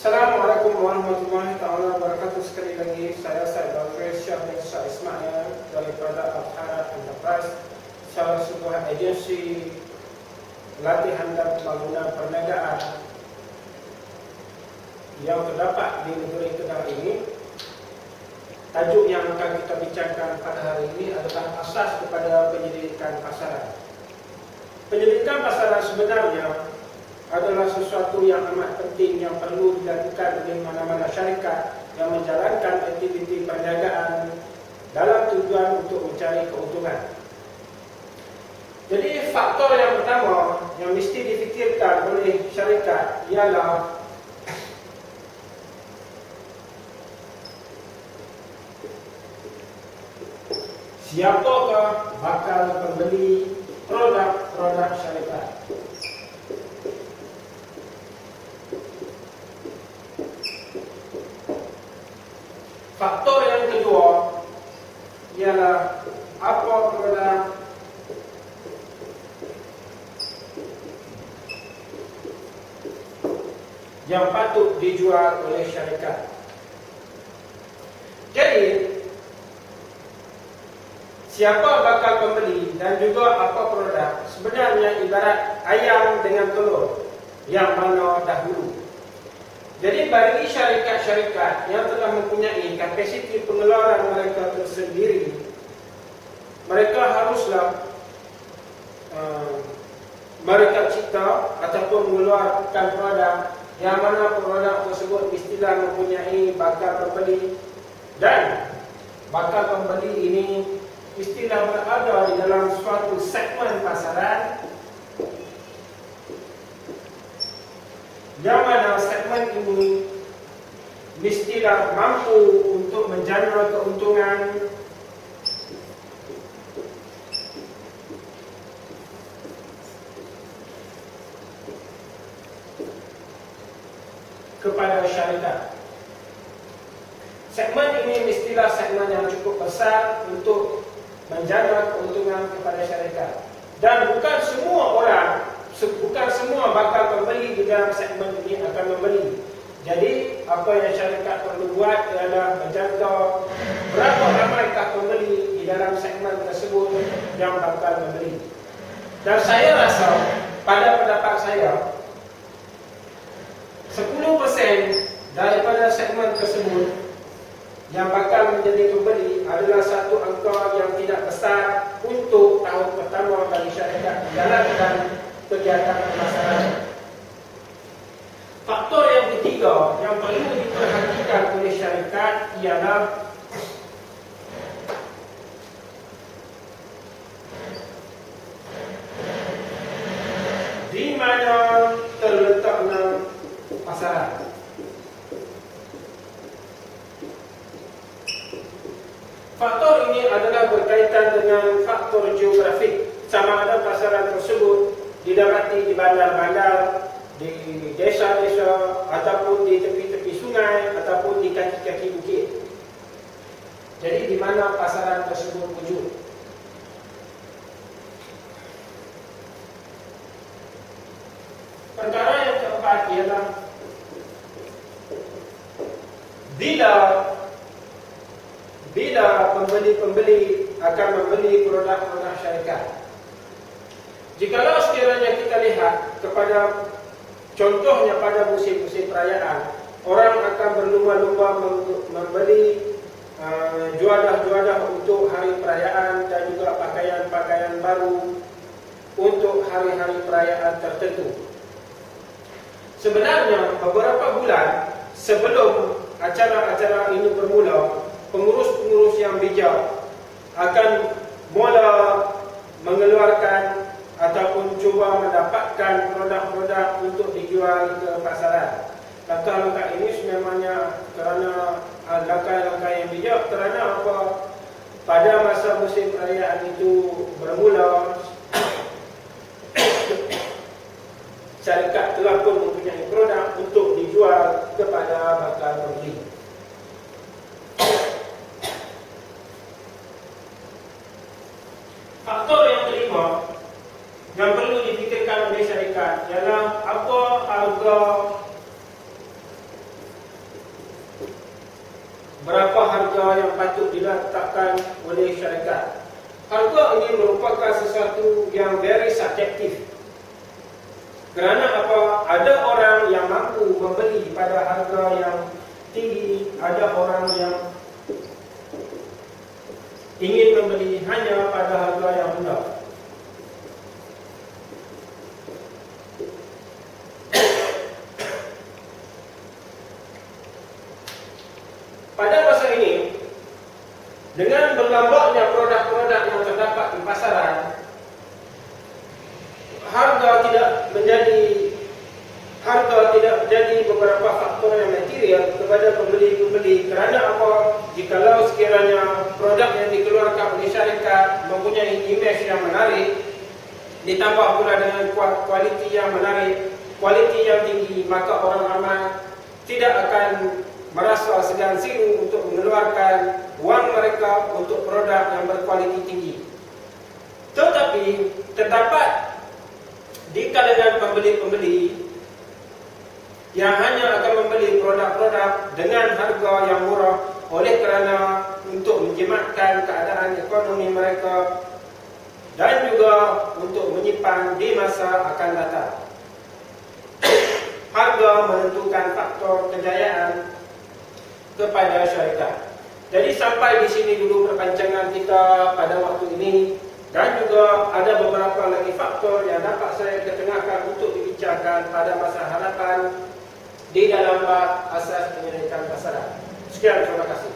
Assalamualaikum warahmatullahi wabarakatuh. Sekali lagi saya Dr. Syah bin Shah Ismail daripada Al-Harad Enterprise, salah sebuah agensi latihan dan pembangunan perniagaan yang terdapat di negeri Kedah ini. Tajuk yang akan kita bincangkan pada hari ini adalah asas kepada penyelidikan pasaran. Penyelidikan pasaran sebenarnya adalah sesuatu yang amat penting yang perlu dilakukan oleh mana-mana syarikat yang menjalankan aktiviti perniagaan dalam tujuan untuk mencari keuntungan. Jadi faktor yang pertama yang mesti difikirkan oleh syarikat ialah siapakah bakal pembeli produk-produk syarikat. Faktor yang kedua ialah apa produk yang patut dijual oleh syarikat. Jadi, siapa bakal pembeli dan juga apa produk sebenarnya ibarat ayam dengan telur, yang mana dahulu. Jadi bagi syarikat-syarikat yang telah mempunyai kapasiti pengeluaran mereka tersendiri, mereka haruslah mereka cipta ataupun mengeluarkan produk yang mana produk tersebut mestilah mempunyai bakal pembeli, dan bakal pembeli ini mestilah berada di dalam suatu segmen pasaran yang mana segmen ini mestilah mampu untuk menjana keuntungan kepada syarikat. Segmen ini mestilah segmen yang cukup besar untuk menjana keuntungan kepada syarikat. Dan bukan semua bakal pembeli di dalam segmen ini akan membeli. Jadi apa yang syarikat perlu buat adalah menjangka berapa ramaikah pembeli di dalam segmen tersebut yang bakal membeli. Dan saya rasa, pada pendapat saya, 10% daripada segmen tersebut yang bakal menjadi pembeli adalah satu angka yang tidak besar untuk tahun pertama bagi syarikat menjalankan kegiatan pemasaran. Faktor yang ketiga yang perlu diperhatikan oleh syarikat ialah di mana terletaknya pasaran. Faktor ini adalah berkaitan dengan faktor geografik, sama ada pasaran tersebut didapati di bandar-bandar, di desa-desa, ataupun di tepi-tepi sungai, ataupun di kaki-kaki bukit. Jadi di mana pasaran tersebut wujud. Perkara yang keempat ialah bila pembeli-pembeli akan membeli produk-produk syarikat. Jikalau sekiranya kita lihat kepada contohnya pada musim-musim perayaan, orang akan berlumba-lumba membeli juadah-juadah untuk hari perayaan dan juga pakaian-pakaian baru untuk hari-hari perayaan tertentu. Sebenarnya beberapa bulan sebelum acara-acara ini bermula, pengurus-pengurus yang bijak akan mula mengeluarkan ataupun cuba mendapatkan produk-produk untuk dijual ke pasaran. Langkah-langkah ini sebenarnya kerana langkah-langkah yang bijak, kerana apa? Pada masa musim perayaan itu bermula, syarikat telah pun mempunyai produk untuk dijual kepada bakal pembeli. Faktor yang kelima yang perlu dipikirkan oleh syarikat ialah apa harga yang patut diletakkan oleh syarikat. Harga ini merupakan sesuatu yang very subjektif. Kerana apa? Ada orang yang mampu membeli pada harga yang tinggi, ada orang yang ingin membeli hanya pada harga yang rendah. Pada masa ini, dengan berlambaknya produk-produk yang terdapat di pasaran, harga tidak menjadi beberapa faktor yang material kepada pembeli-pembeli. Kerana apa? Jikalau sekiranya produk yang dikeluarkan oleh syarikat mempunyai imej yang menarik, ditambah pula dengan kualiti yang menarik, kualiti yang tinggi, maka orang ramai tidak akan merasa segan silu untuk mengeluarkan wang mereka untuk produk yang berkualiti tinggi. Tetapi terdapat di kalangan pembeli-pembeli yang hanya akan membeli produk-produk dengan harga yang murah oleh kerana untuk menjimatkan keadaan ekonomi mereka dan juga untuk menyimpan di masa akan datang. Harga menentukan faktor kejayaan kepada syarikat. Jadi sampai di sini dulu perbincangan kita pada waktu ini, dan juga ada beberapa lagi faktor yang dapat saya ketengahkan untuk dibincangkan pada masa hadapan di dalam bab asas penyelidikan pasaran. Sekian, terima kasih.